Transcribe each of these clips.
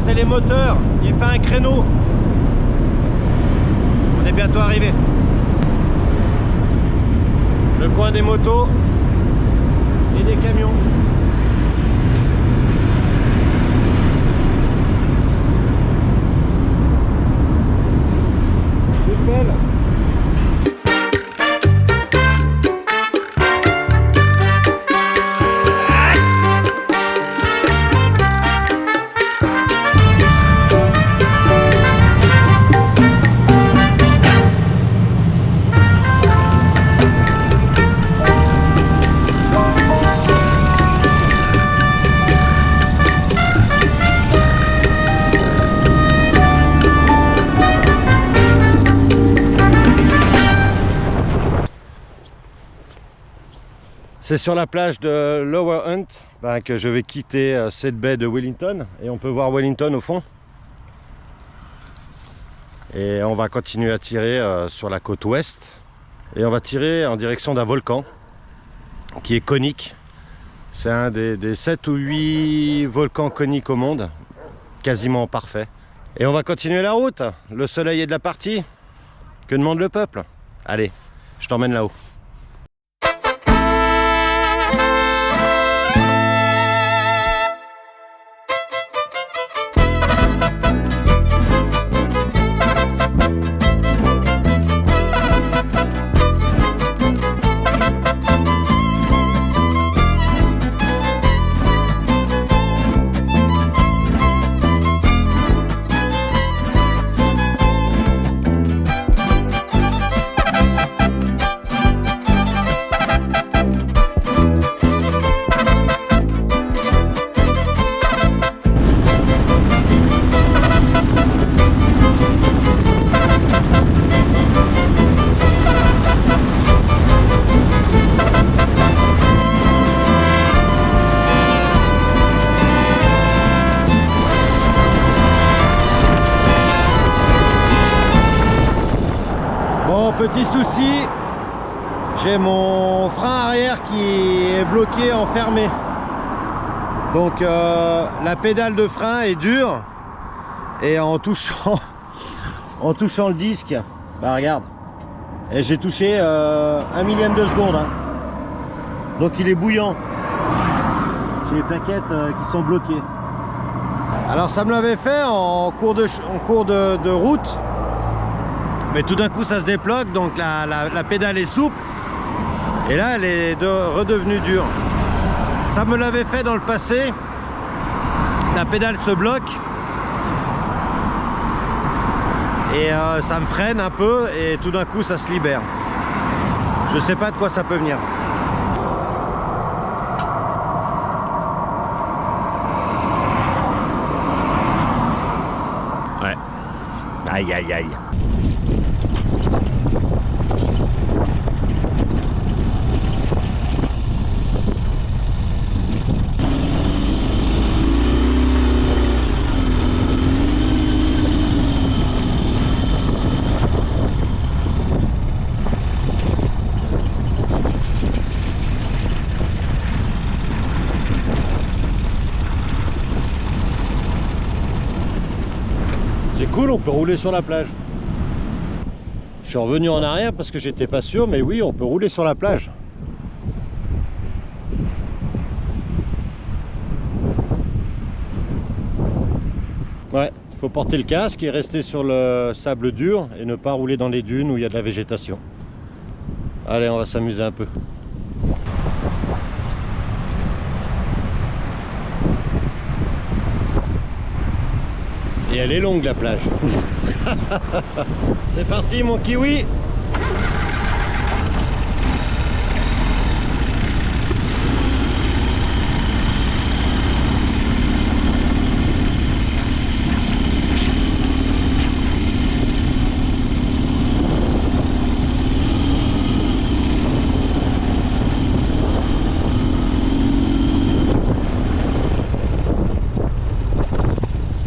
c'est les moteurs. Il fait un créneau. On est bientôt arrivé. Le coin des motos et des camions. Toute belle. C'est sur la plage de Lower Hunt que je vais quitter cette baie de Wellington et on peut voir Wellington au fond. Et on va continuer à tirer sur la côte ouest et on va tirer en direction d'un volcan qui est conique. C'est un des 7 ou 8 volcans coniques au monde, quasiment parfait. Et on va continuer la route. Le soleil est de la partie. Que demande le peuple? Allez, je t'emmène là-haut. Petit souci, j'ai mon frein arrière qui est bloqué, enfermé. Donc la pédale de frein est dure et en touchant le disque, bah regarde, et j'ai touché 1 millième de seconde. Hein. Donc il est bouillant. J'ai les plaquettes qui sont bloquées. Alors ça me l'avait fait en cours de route. Mais tout d'un coup ça se débloque, donc la pédale est souple et là elle est redevenue dure. Ça me l'avait fait dans le passé, la pédale se bloque et ça me freine un peu et tout d'un coup ça se libère. Je sais pas de quoi ça peut venir. Ouais. Aïe aïe aïe. C'est cool, on peut rouler sur la plage. Je suis revenu en arrière parce que j'étais pas sûr, mais oui, on peut rouler sur la plage. Ouais, il faut porter le casque et rester sur le sable dur et ne pas rouler dans les dunes où il y a de la végétation. Allez, on va s'amuser un peu. Et elle est longue la plage. C'est parti mon kiwi.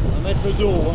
On va mettre le dos. Hein.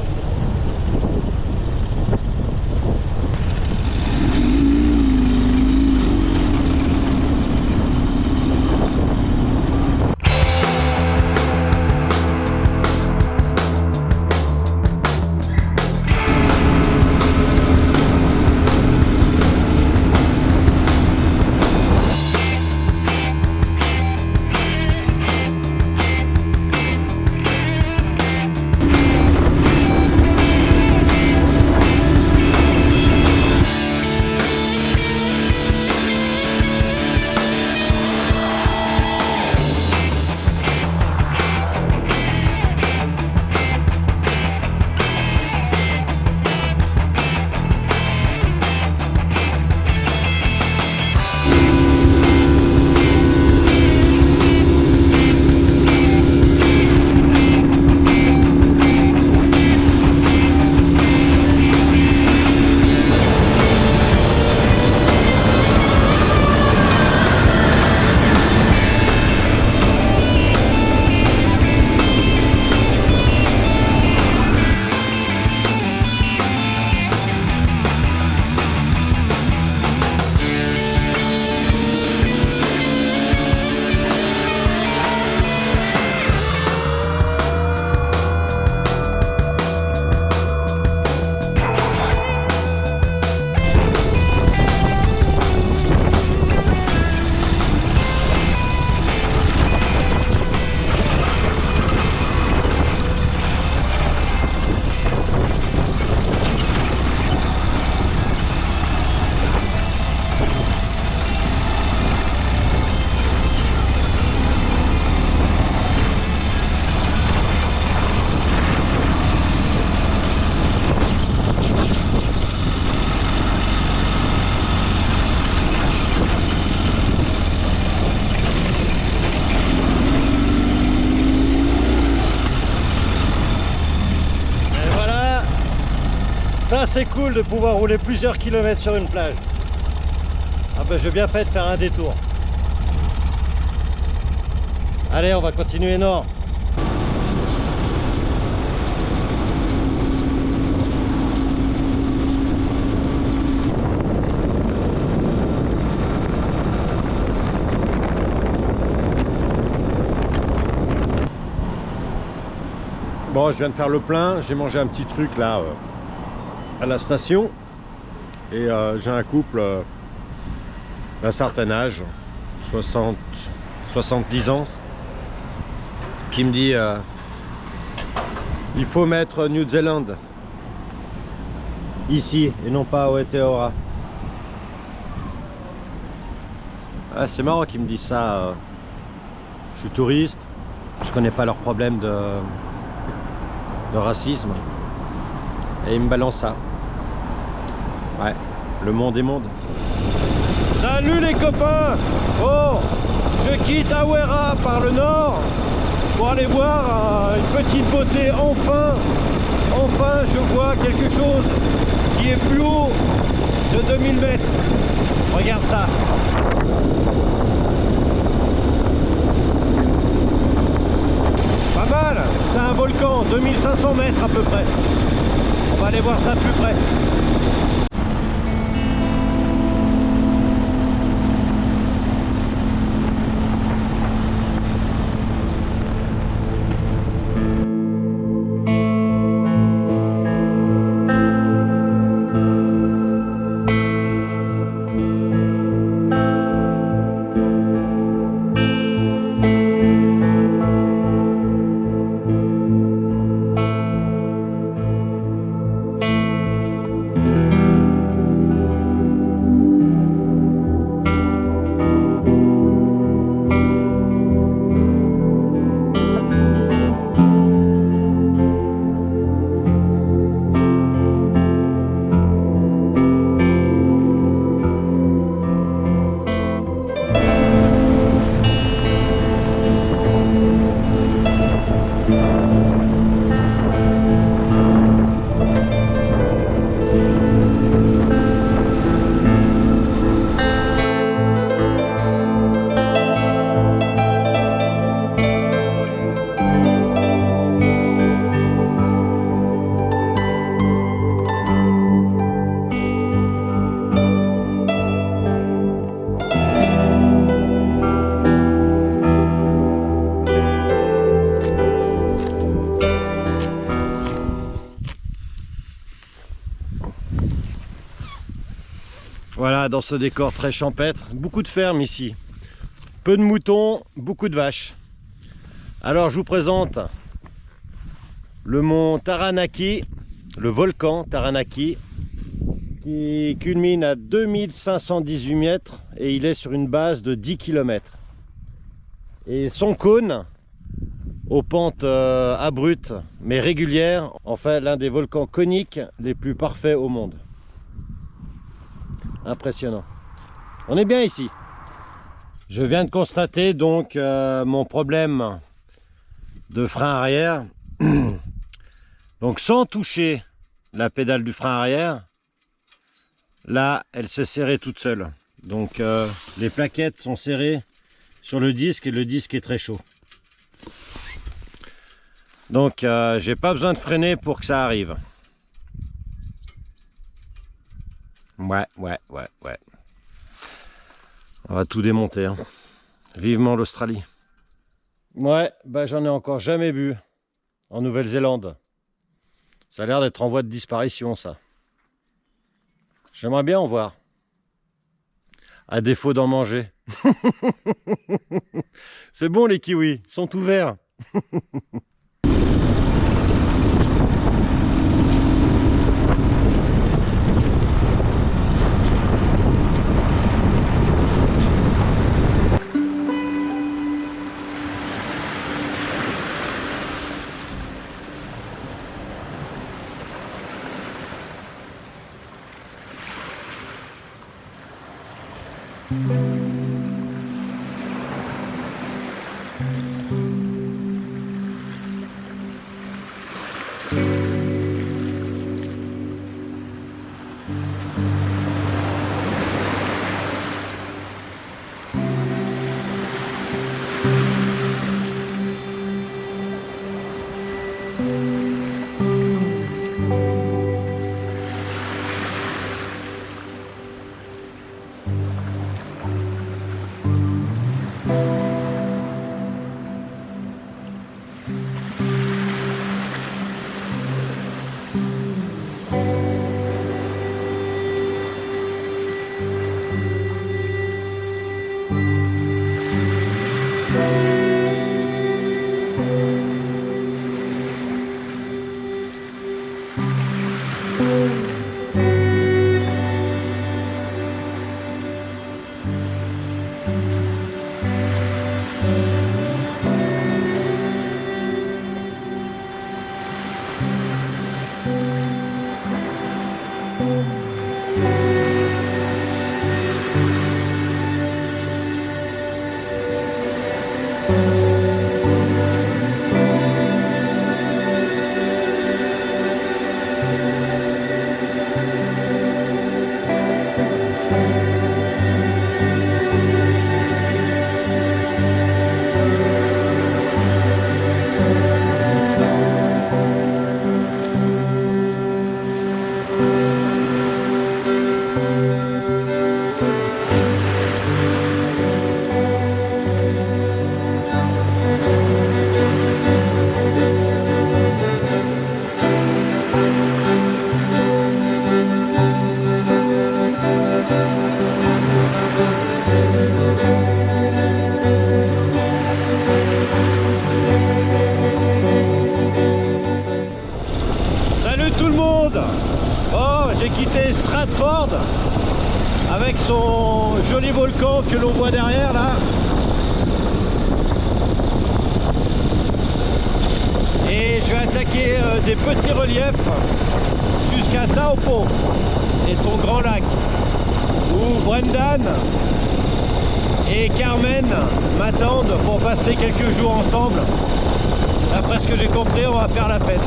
Ça c'est cool de pouvoir rouler plusieurs kilomètres sur une plage. Ah ben j'ai bien fait de faire un détour. Allez, on va continuer nord. Bon, je viens de faire le plein, j'ai mangé un petit truc là à la station et j'ai un couple d'un certain âge, 70 ans, qui me dit il faut mettre New Zealand ici et non pas au Aotearoa. Ah, c'est marrant qu'ils me disent ça. Je suis touriste, je connais pas leurs problèmes de racisme et il me balance ça. Ouais, le monde est monde. Salut les copains. Oh, je quitte Hawera par le nord pour aller voir une petite beauté. Enfin je vois quelque chose qui est plus haut de 2000 mètres. Regarde ça. Pas mal, c'est un volcan, 2500 mètres à peu près. On va aller voir ça de plus près. Voilà, dans ce décor très champêtre, beaucoup de fermes ici. Peu de moutons, beaucoup de vaches. Alors je vous présente le mont Taranaki, le volcan Taranaki, qui culmine à 2518 mètres et il est sur une base de 10 km. Et son cône, aux pentes abruptes mais régulières, en fait l'un des volcans coniques les plus parfaits au monde. Impressionnant. On est bien ici. Je viens de constater donc mon problème de frein arrière. Donc sans toucher la pédale du frein arrière, là elle s'est serrée toute seule. Donc les plaquettes sont serrées sur le disque et le disque est très chaud. Donc j'ai pas besoin de freiner pour que ça arrive. Ouais. On va tout démonter. Hein. Vivement l'Australie. Ouais, bah j'en ai encore jamais vu en Nouvelle-Zélande. Ça a l'air d'être en voie de disparition, ça. J'aimerais bien en voir. À défaut d'en manger. C'est bon les kiwis, ils sont tout verts. son joli volcan que l'on voit derrière là. Et je vais attaquer des petits reliefs jusqu'à Taupo et son grand lac, où Brendan et Carmen m'attendent pour passer quelques jours ensemble. D'après ce que j'ai compris, on va faire la fête.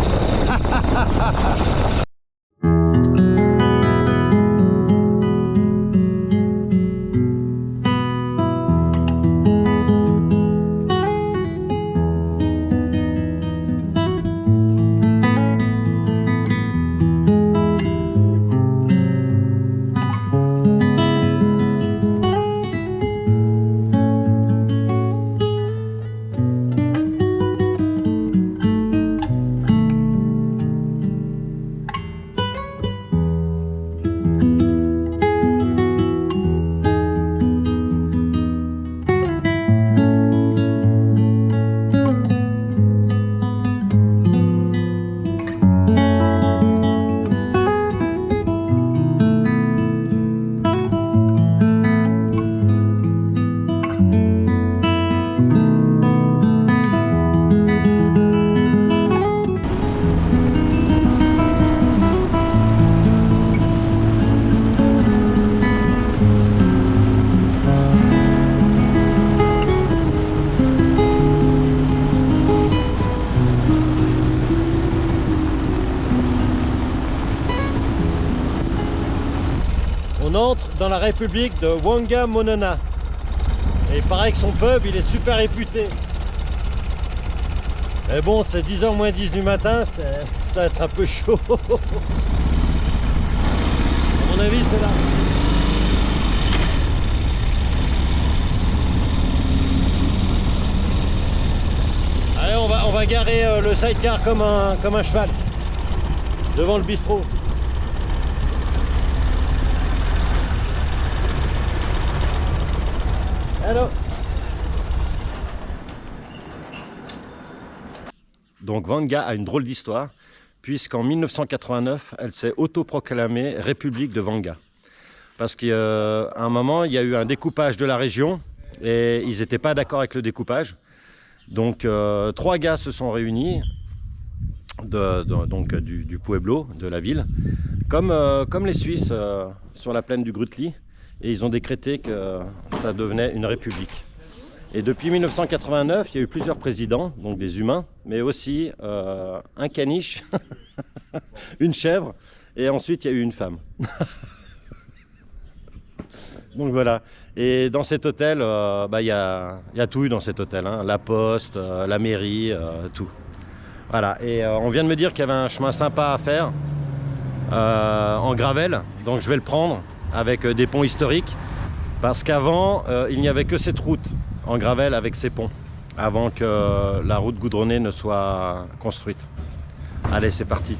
On entre dans la république de Wangamonana. Et il paraît que son pub, il est super réputé. Mais bon, c'est 10h moins 10 du matin, ça va être un peu chaud. À mon avis, c'est là. Allez, on va garer le sidecar comme un cheval. Devant le bistrot. Hello. Donc Vanga a une drôle d'histoire, puisqu'en 1989, elle s'est autoproclamée République de Vanga. Parce qu'à un moment, il y a eu un découpage de la région, et ils n'étaient pas d'accord avec le découpage. Donc 3 gars se sont réunis, du Pueblo, de la ville, comme les Suisses sur la plaine du Grutli. Et ils ont décrété que ça devenait une république. Et depuis 1989, il y a eu plusieurs présidents, donc des humains, mais aussi un caniche, une chèvre, et ensuite il y a eu une femme. Donc voilà. Et dans cet hôtel, il y a tout eu dans cet hôtel, hein. La poste, la mairie, tout. Voilà. Et on vient de me dire qu'il y avait un chemin sympa à faire en gravel, donc je vais le prendre avec des ponts historiques, parce qu'avant il n'y avait que cette route en gravel avec ces ponts, avant que la route goudronnée ne soit construite. Allez, c'est parti.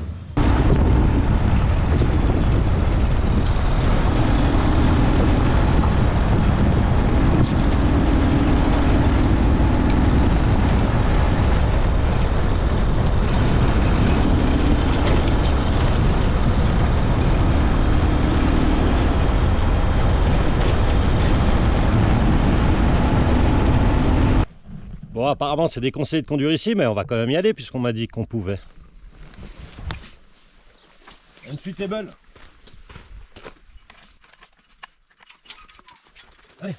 Bon, apparemment c'est déconseillé de conduire ici, mais on va quand même y aller puisqu'on m'a dit qu'on pouvait. Unsuitable. Allez.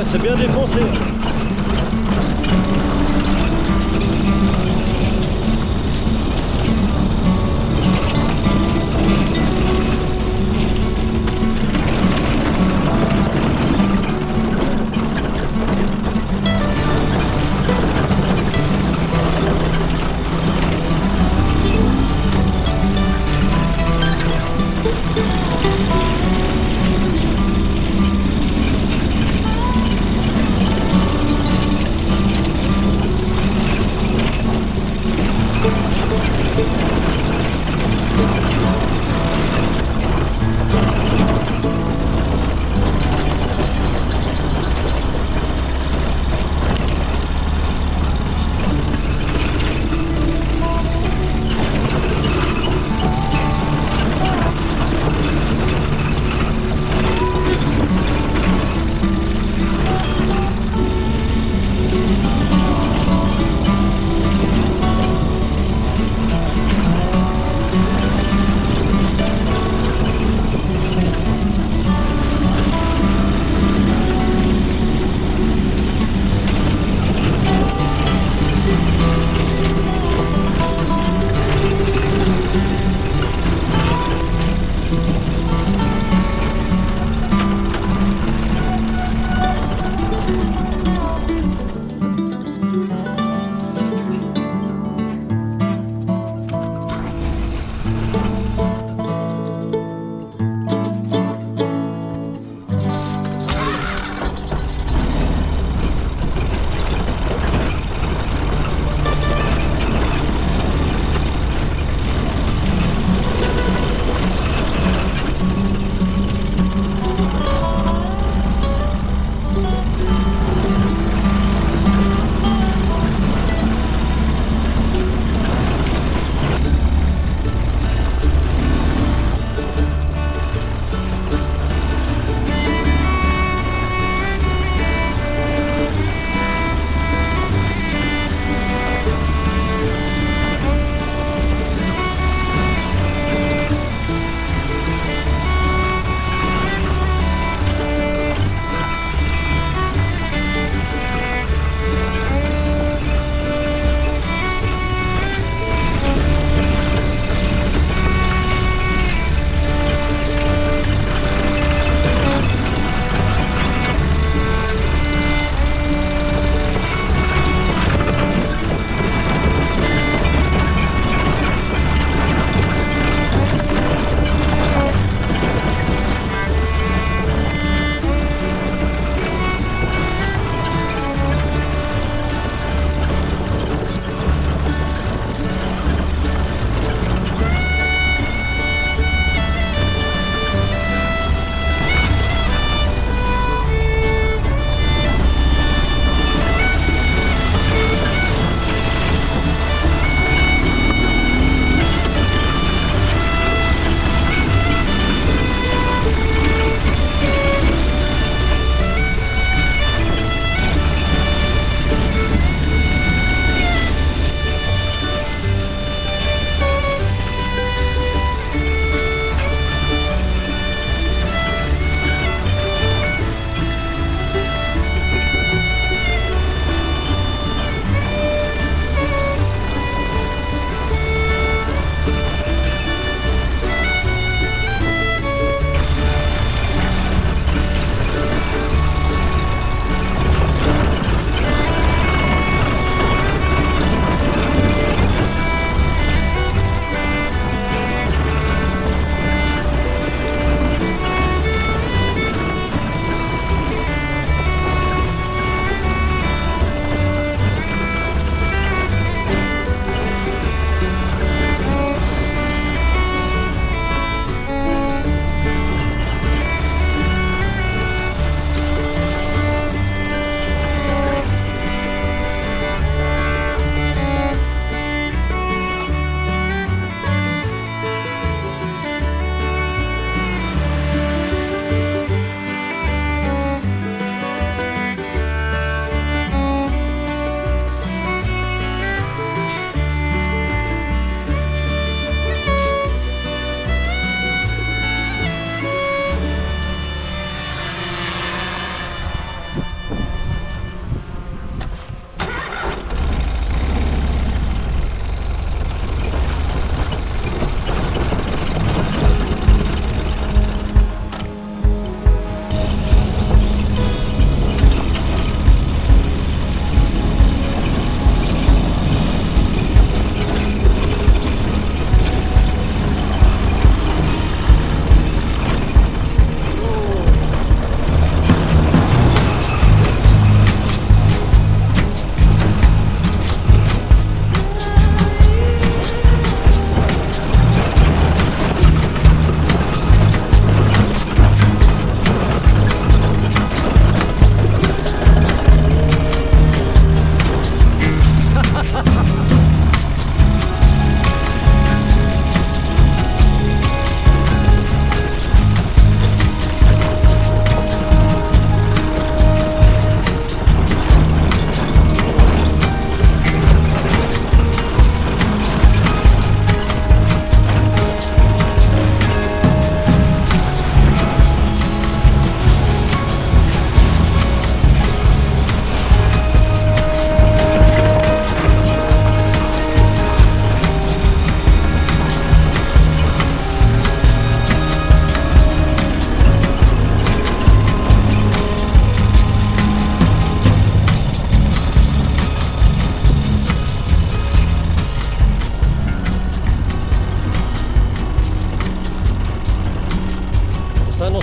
C'est bien défoncé.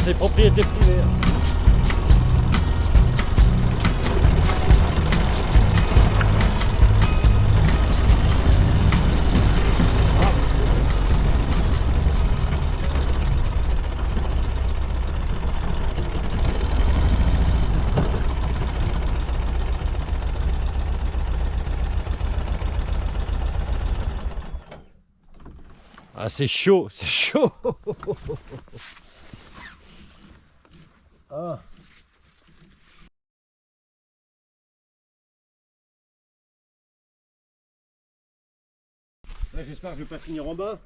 c'est propriété privée. Ah, c'est chaud, c'est chaud. Ah. Là, j'espère que je vais pas finir en bas.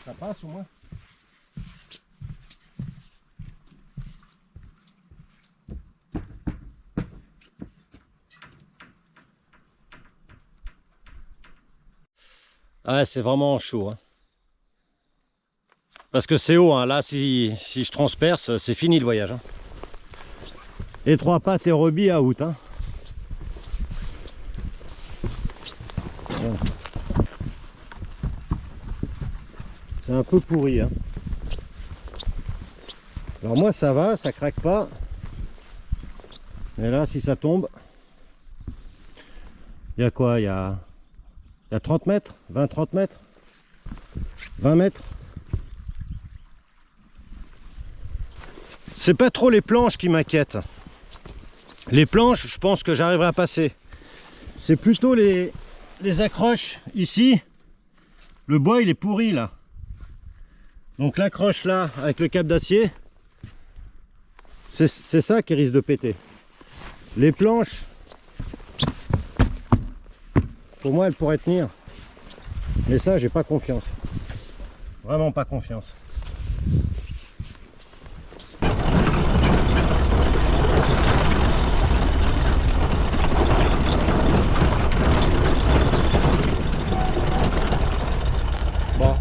Ça passe au moins. Ah, c'est vraiment chaud. Hein. Parce que c'est haut. Hein. Là, si je transperce, c'est fini le voyage. Hein. Et 3 pattes et rubis à out. Hein. Bon. C'est un peu pourri. Hein. Alors moi ça va, ça craque pas. Mais là si ça tombe, il y a quoi? Il y a 30 mètres, 20-30 mètres, 20 mètres. C'est pas trop les planches qui m'inquiètent. Les planches, je pense que j'arriverai à passer. C'est plutôt les accroches ici. Le bois il est pourri là. Donc l'accroche là avec le câble d'acier, c'est ça qui risque de péter. Les planches, pour moi elles pourraient tenir. Mais ça j'ai pas confiance. Vraiment pas confiance. Bon.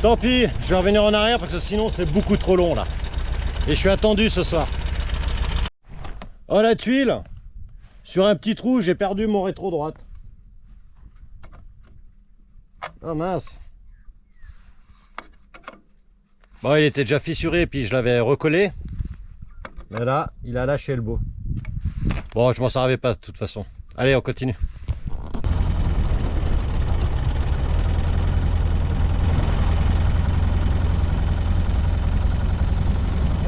Tant pis, je vais revenir en arrière parce que sinon c'est beaucoup trop long là. Et je suis attendu ce soir. Oh la tuile! Sur un petit trou, j'ai perdu mon rétro droite. Oh mince! Bon, il était déjà fissuré, puis je l'avais recollé. Mais là, il a lâché le bout. Bon, je m'en servais pas de toute façon. Allez, on continue.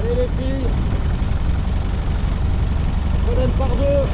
Allez les filles! On donne par deux!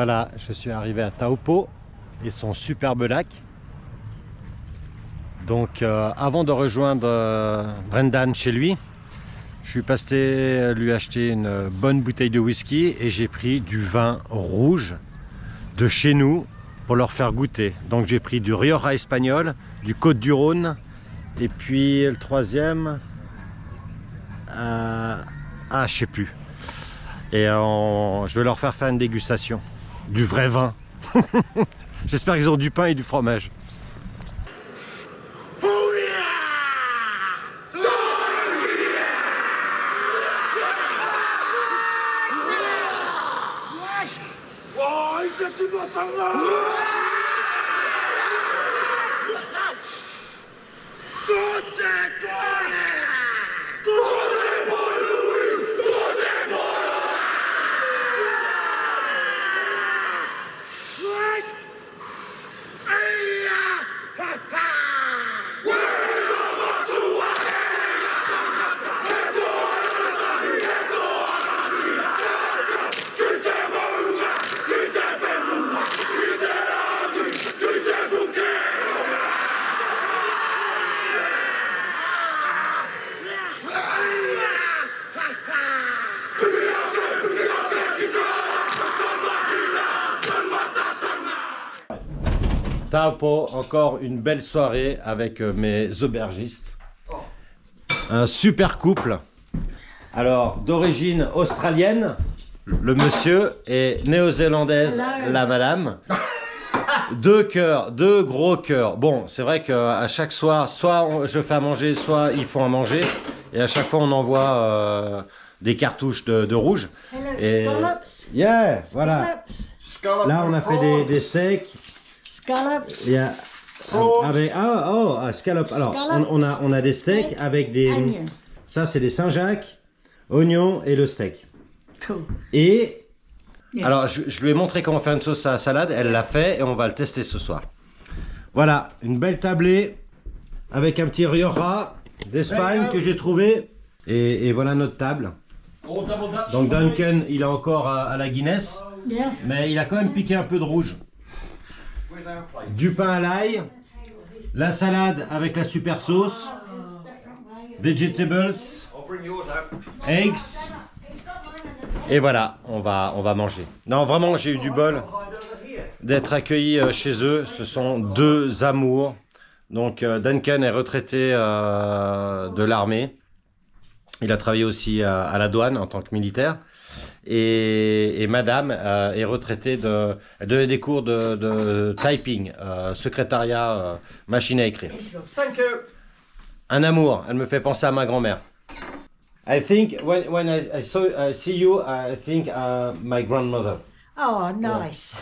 Voilà, je suis arrivé à Taupo et son superbe lac. Donc avant de rejoindre Brendan chez lui, je suis passé lui acheter une bonne bouteille de whisky et j'ai pris du vin rouge de chez nous pour leur faire goûter. Donc j'ai pris du Rioja espagnol, du Côte-du-Rhône et puis le troisième, je sais plus. Et je vais leur faire une dégustation du vrai vin. J'espère qu'ils ont du pain et du fromage. Taupo, encore une belle soirée avec mes aubergistes. Un super couple. Alors, d'origine australienne, le monsieur, et néo-zélandaise, la madame. Deux cœurs, deux gros cœurs. Bon, c'est vrai qu'à chaque soir, soit je fais à manger, soit ils font à manger. Et à chaque fois, on envoie des cartouches de rouge. Et... Yeah, voilà. Là, on a fait des steaks. Scallops. Yeah. Avec scallops. Alors, on a des steaks avec des. Onion. Ça, c'est des Saint-Jacques, oignons et le steak. Cool. Et Yes. alors, je lui ai montré comment faire une sauce à la salade. Elle l'a fait et on va le tester ce soir. Voilà, une belle tablée avec un petit Rioja d'Espagne que j'ai trouvé. Et voilà notre table. Donc Duncan, il est encore à la Guinness, Yes. mais il a quand même piqué un peu de rouge. Du pain à l'ail, la salade avec la super sauce, vegetables, eggs, et voilà, on va manger. Non, vraiment, j'ai eu du bol d'être accueilli chez eux. Ce sont deux amours. Donc Duncan est retraité de l'armée. Il a travaillé aussi à la douane en tant que militaire. Et madame est retraitée elle donnait des cours de typing, secrétariat, machine à écrire. Thank you. Un amour, elle me fait penser à ma grand-mère. I think when I see you, I think my grandmother. Oh, nice.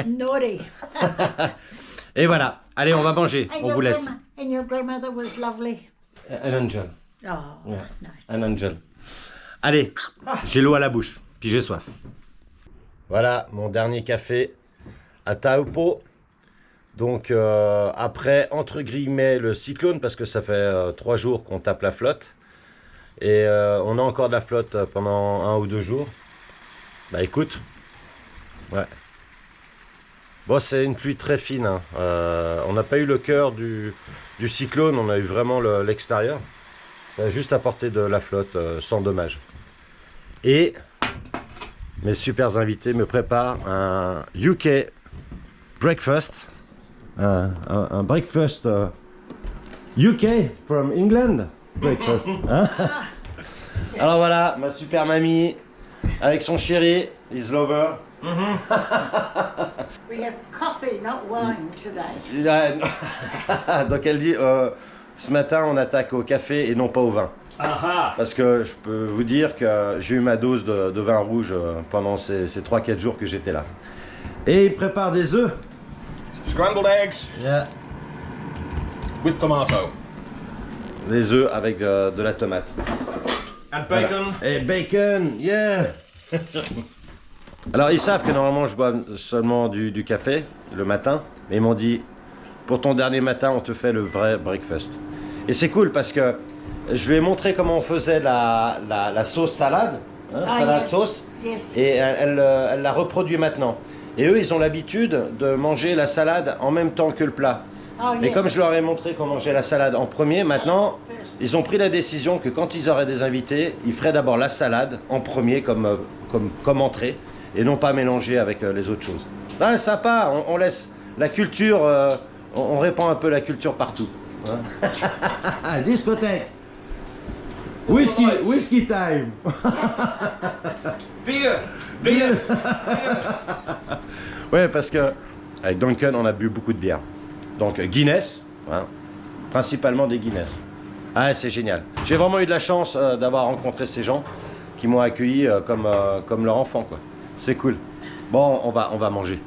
Naughty. Et voilà, allez, on va manger, And on your vous laisse. And your grandmother was lovely. An angel, Oh, yeah. nice. An angel. Allez, j'ai l'eau à la bouche, puis j'ai soif. Voilà mon dernier café à Taupo. Donc après, entre guillemets, le cyclone, parce que ça fait 3 jours qu'on tape la flotte. Et on a encore de la flotte pendant 1 ou 2 jours. Bah écoute, ouais. Bon, c'est une pluie très fine. Hein. On n'a pas eu le cœur du cyclone, on a eu vraiment l'extérieur. Ça a juste apporté de la flotte sans dommage. Et mes super invités me préparent un UK breakfast. Un breakfast UK from England breakfast. Hein. Alors voilà, ma super mamie avec son chéri, his lover. We have coffee, not wine today. Donc elle dit, ce matin on attaque au café et non pas au vin. Aha. Parce que je peux vous dire que j'ai eu ma dose de vin rouge pendant ces 3-4 jours que j'étais là. Et il prépare des œufs. Scrambled eggs Yeah. with tomato. Des œufs avec de la tomate. And bacon. Et bacon, yeah. Alors ils savent que normalement je bois seulement du café le matin. Mais ils m'ont dit, pour ton dernier matin, on te fait le vrai breakfast. Et c'est cool parce que je lui ai montré comment on faisait la sauce salade. Ah, salade yes. sauce. Yes. Et elle la reproduit maintenant. Et eux, ils ont l'habitude de manger la salade en même temps que le plat. Oh, Et yes. comme je leur ai montré comment manger la salade en premier, maintenant, ils ont pris la décision que quand ils auraient des invités, ils feraient d'abord la salade en premier comme entrée, et non pas mélanger avec les autres choses. Ah, sympa, on laisse la culture, on répand un peu la culture partout. Hein. Discothèque. Whisky time. Beer! Beer! Ouais, parce que avec Duncan, on a bu beaucoup de bière. Donc Guinness, hein, principalement des Guinness. Ah, c'est génial. J'ai vraiment eu de la chance d'avoir rencontré ces gens qui m'ont accueilli comme leur enfant, quoi. C'est cool. Bon, on va manger.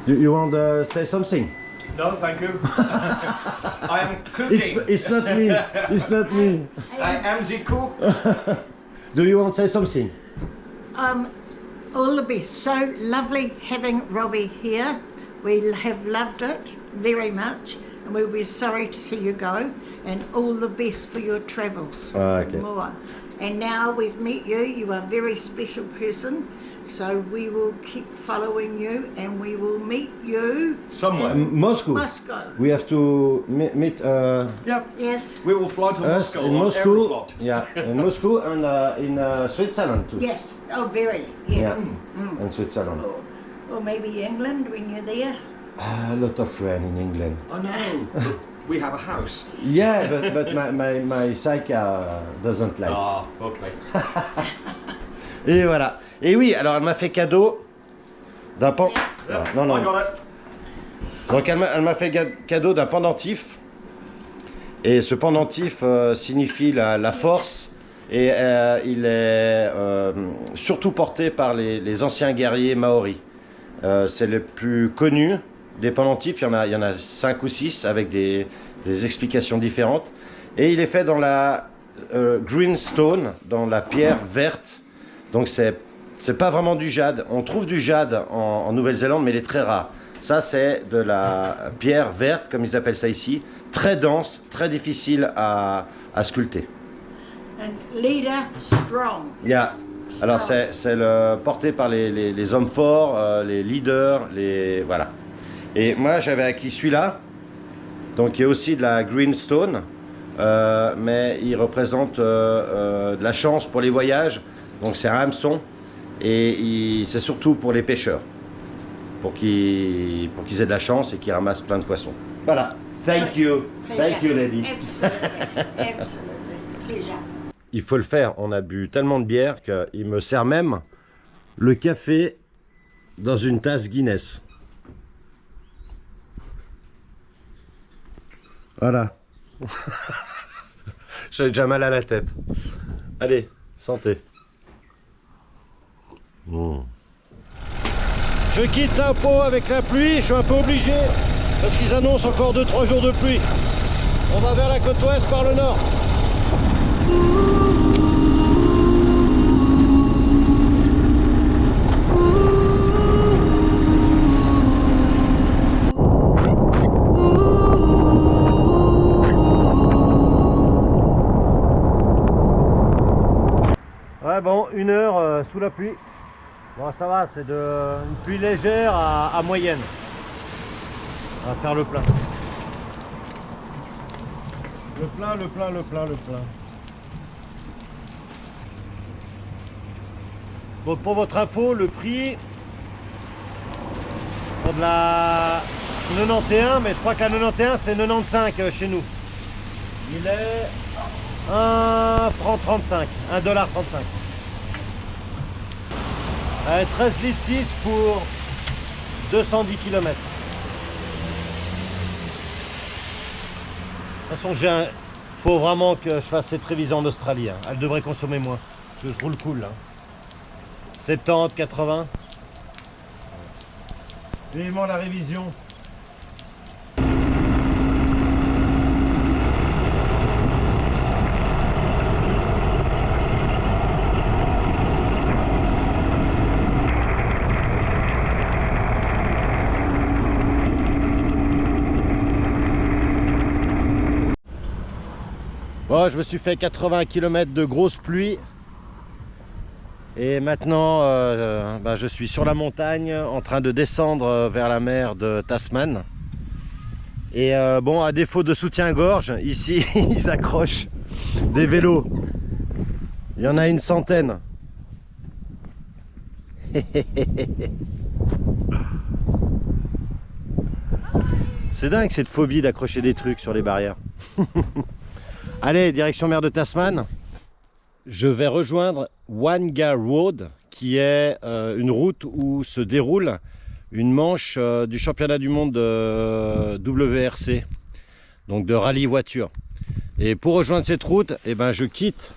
You want to say something? No, thank you. I am cooking. It's not me. It's not me. I am the cook. Do you want to say something? All the best. So lovely having Robbie here. We have loved it very much, and we'll be sorry to see you go. And all the best for your travels. Okay. More. And now we've met you. You are a very special person. So we will keep following you, and we will meet you Somewhere. in Moscow. Moscow. We have to meet Yep. Yes. We will fly to us Moscow in on Moscow. Aeroflot. Yeah, in Moscow and in Switzerland too. Yes. Oh, very. Yes. Yeah, in Switzerland. Or maybe England when you're there. A lot of rain in England. I know. But we have a house. Yeah, but my psycha doesn't like. Ah, okay. Et voilà. Et oui, alors elle m'a fait cadeau d'un Non, non. I got it. Donc elle m'a fait cadeau d'un pendentif. Et ce pendentif signifie la force. Et il est surtout porté par les anciens guerriers maoris. C'est le plus connu des pendentifs. Il y en a 5 ou 6 avec des explications différentes. Et il est fait dans la green stone, dans la pierre verte. Donc c'est pas vraiment du jade. On trouve du jade en Nouvelle-Zélande, mais il est très rare. Ça, c'est de la pierre verte, comme ils appellent ça ici, très dense, très difficile à sculpter. And leader strong. Yeah. Alors c'est porté par les hommes forts, les leaders, voilà. Et moi j'avais acquis celui-là, donc qui est aussi de la green stone, mais il représente de la chance pour les voyages. Donc c'est un hameçon et c'est surtout pour les pêcheurs, pour qu'ils aient de la chance et qu'ils ramassent plein de poissons. Voilà. Thank you. Thank you, lady. Absolutely. Absolutely. Pleasure. Il faut le faire. On a bu tellement de bière qu'il me sert même le café dans une tasse Guinness. Voilà. J'ai déjà mal à la tête. Allez, santé. Je quitte Taupo avec la pluie, je suis un peu obligé parce qu'ils annoncent encore 2-3 jours de pluie. On va vers la côte ouest par le nord. Ouais bon, 1 heure sous la pluie. Bon ça va, c'est une pluie légère à moyenne. On va faire le plein. Le plein. Donc pour votre info, le prix pour de la 91, mais je crois que la 91 c'est 95 chez nous. Il est 1 franc 35, 1,35 $. 13 litres 6 pour 210 km. De toute façon, faut vraiment que je fasse cette révision en Australie. Hein. Elle devrait consommer moins. Parce que je roule cool. Hein. 70, 80. Vivement la révision. Bon, je me suis fait 80 km de grosse pluie. Et maintenant, je suis sur la montagne en train de descendre vers la mer de Tasman. Et bon, à défaut de soutien-gorge, ici, ils accrochent des vélos. Il y en a une centaine. C'est dingue cette phobie d'accrocher des trucs sur les barrières. Allez, direction mer de Tasman. Je vais rejoindre Wanga Road, qui est une route où se déroule une manche du championnat du monde de WRC, donc de rallye voiture. Et pour rejoindre cette route, je quitte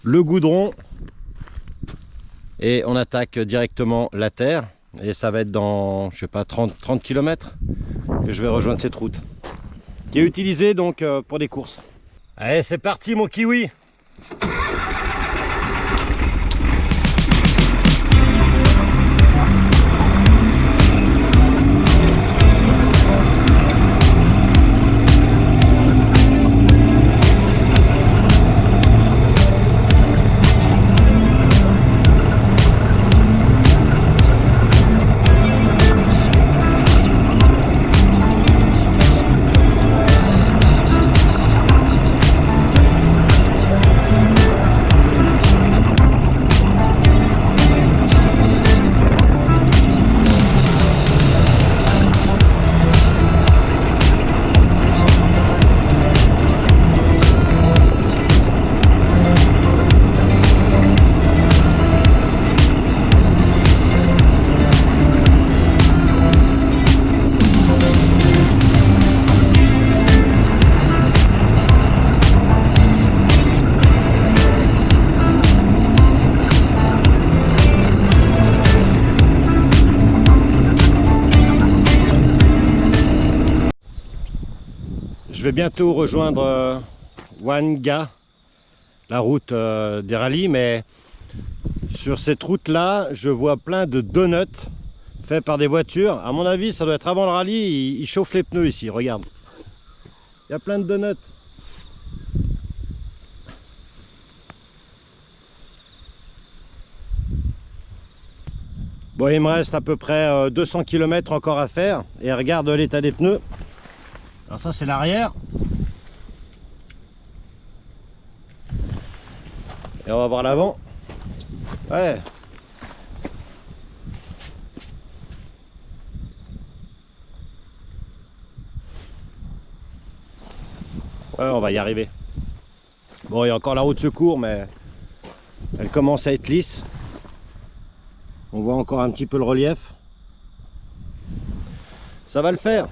le goudron et on attaque directement la terre. Et ça va être dans, je sais pas, 30 km que je vais rejoindre cette route, qui est utilisée donc pour des courses. Allez, c'est parti mon kiwi. Je vais bientôt rejoindre Wanga, la route des rallyes, mais sur cette route là je vois plein de donuts faits par des voitures. À mon avis ça doit être avant le rallye, ils chauffent les pneus ici, regarde. Il y a plein de donuts. Bon, il me reste à peu près 200 km encore à faire et regarde l'état des pneus. Alors ça c'est l'arrière. Et on va voir l'avant. Ouais. Ouais, on va y arriver. Bon, il y a encore la roue de secours, mais elle commence à être lisse. On voit encore un petit peu le relief. Ça va le faire.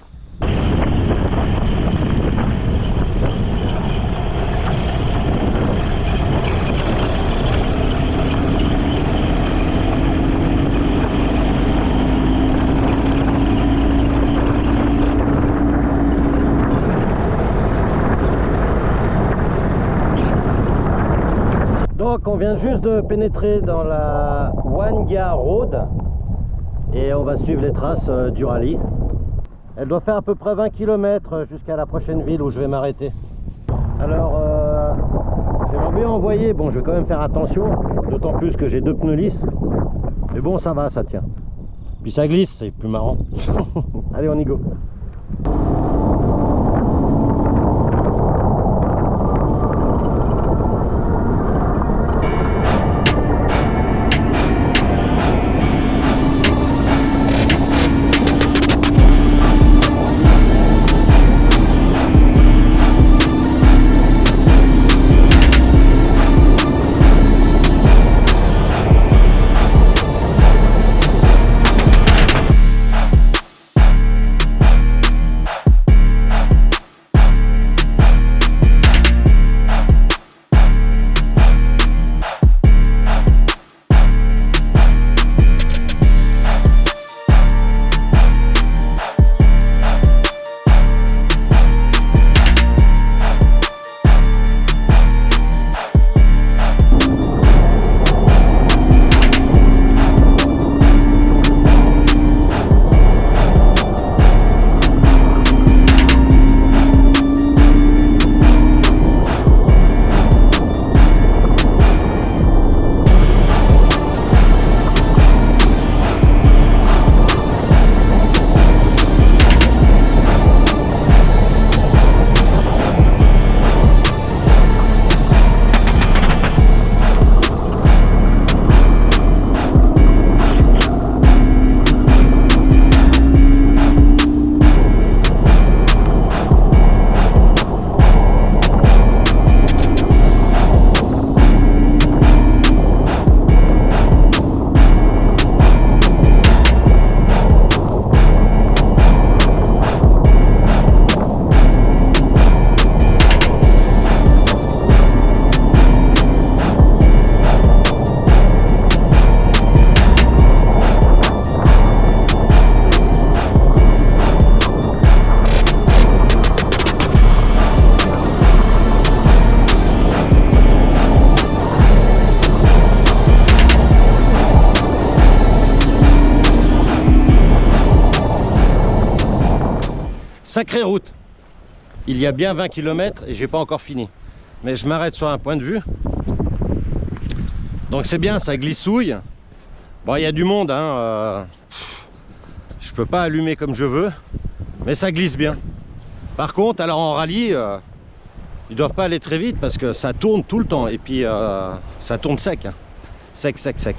Donc on vient juste de pénétrer dans la Wanga Road et on va suivre les traces du rallye. Elle doit faire à peu près 20 km jusqu'à la prochaine ville où je vais m'arrêter. Alors j'aimerais bien envoyer, bon je vais quand même faire attention, d'autant plus que j'ai 2 pneus lisses. Mais bon ça va, ça tient. Puis ça glisse, c'est plus marrant. Allez on y go. sacrée route. Il y a bien 20 km et j'ai pas encore fini. Mais je m'arrête sur un point de vue. Donc c'est bien, ça glissouille. Bon, il y a du monde, hein. Je peux pas allumer comme je veux, mais ça glisse bien. Par contre, alors en rallye, ils doivent pas aller très vite parce que ça tourne tout le temps. Et puis ça tourne sec, hein. Sec, sec, sec.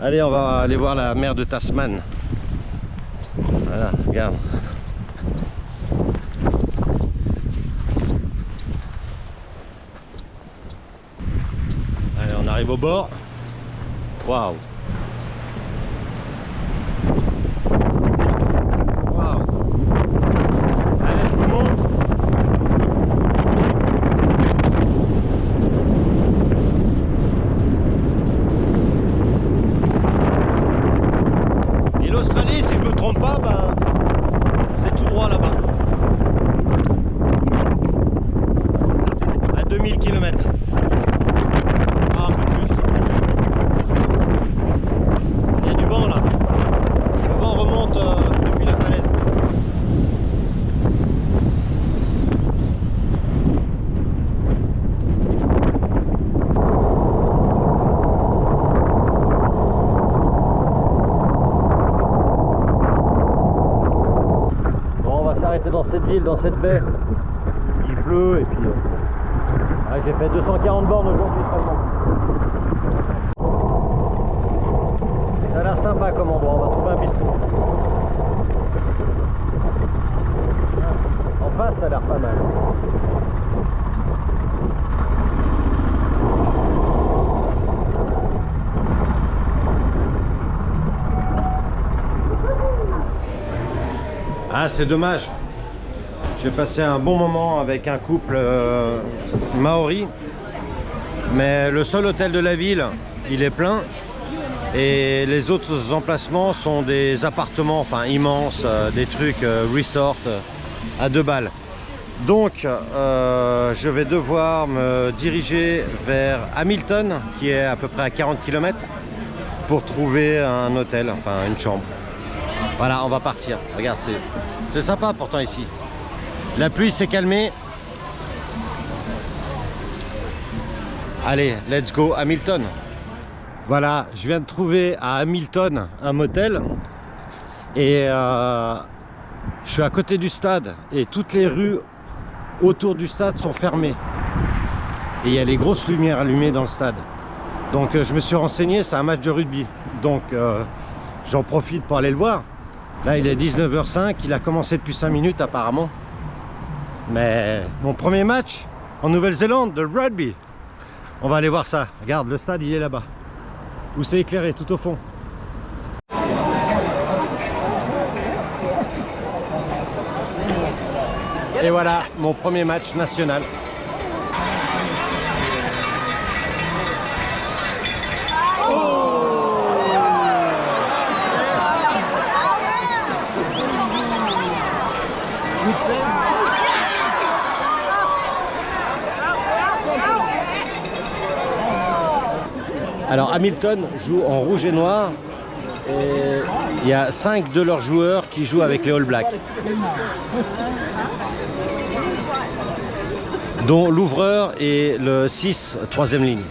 Allez, on va aller voir la mer de Tasman. Voilà, regarde. Allez, on arrive au bord. Waouh! Waouh! Allez, je vous montre. Et l'Australie, si je me trompe pas, ben, c'est tout droit là-bas. À 2000 km. Ah, un peu plus. Il y a du vent là. Le vent remonte depuis la falaise. Bon, on va s'arrêter dans cette ville, dans cette baie. Il pleut et puis... ouais, j'ai fait 240 bornes aujourd'hui seulement. Ça a l'air sympa comme endroit, on va trouver un bistrot. En face, ça a l'air pas mal. Ah, c'est dommage. J'ai passé un bon moment avec un couple maori, mais le seul hôtel de la ville, il est plein. Et les autres emplacements sont des appartements, enfin immenses, des trucs resort à 2 balles. Donc je vais devoir me diriger vers Hamilton, qui est à peu près à 40 km, pour trouver un hôtel, enfin une chambre. Voilà, on va partir. Regarde, c'est sympa pourtant ici. La pluie s'est calmée. Allez, let's go Hamilton. Voilà, je viens de trouver à Hamilton un motel et je suis à côté du stade et toutes les rues autour du stade sont fermées et il y a les grosses lumières allumées dans le stade. Donc je me suis renseigné, c'est un match de rugby, donc j'en profite pour aller le voir. Là il est 19h05, il a commencé depuis 5 minutes apparemment, mais mon premier match en Nouvelle-Zélande de rugby, on va aller voir ça. Regarde, le stade il est là-bas. Où c'est éclairé tout au fond. Et voilà mon premier match national. Alors Hamilton joue en rouge et noir et il y a 5 de leurs joueurs qui jouent avec les All Blacks, dont l'ouvreur et le 6, 3e ligne.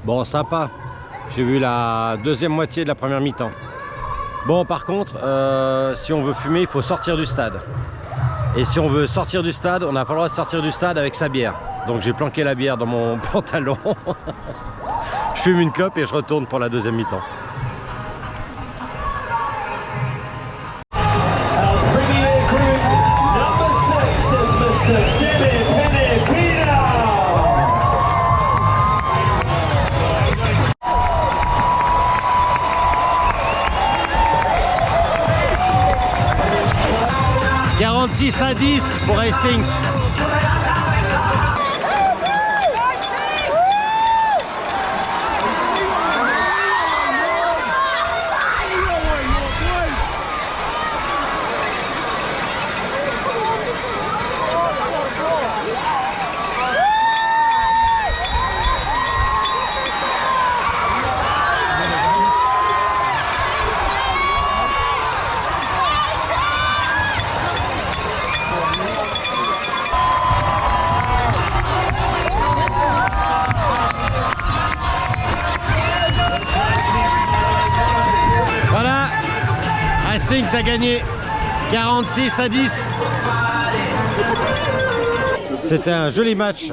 Bon, sympa. J'ai vu la deuxième moitié de la première mi-temps. Bon, par contre, si on veut fumer, il faut sortir du stade. Et si on veut sortir du stade, on n'a pas le droit de sortir du stade avec sa bière. Donc j'ai planqué la bière dans mon pantalon. Je fume une clope et je retourne pour la deuxième mi-temps. « 46 à 10 pour Hastings. Hastings a gagné 46-10. C'était un joli match.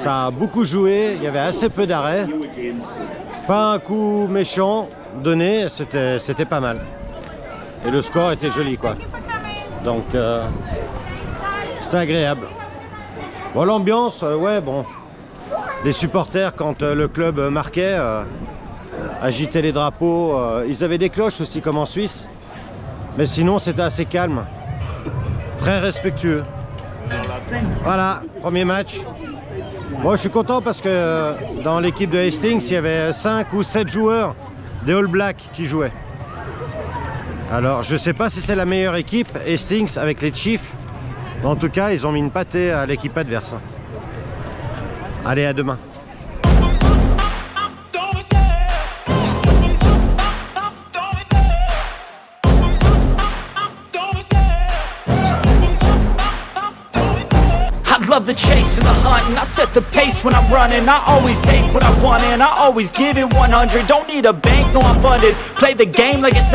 Ça a beaucoup joué. Il y avait assez peu d'arrêts. Pas un coup méchant donné. C'était pas mal. Et le score était joli, quoi. Donc, c'était agréable. Bon, l'ambiance, ouais, bon. Les supporters, quand le club marquait, agitaient les drapeaux. Ils avaient des cloches aussi, comme en Suisse. Mais sinon, c'était assez calme. Très respectueux. Voilà, premier match. Moi, je suis content parce que dans l'équipe de Hastings, il y avait 5 ou 7 joueurs des All Blacks qui jouaient. Alors, je ne sais pas si c'est la meilleure équipe, Hastings, avec les Chiefs. En tout cas, ils ont mis une pâtée à l'équipe adverse. Allez, à demain. Love the chase and the hunt, and I set the pace when I'm running. I always take what I want and I always give it 100. Don't need a bank, no I'm funded. Play the game like it's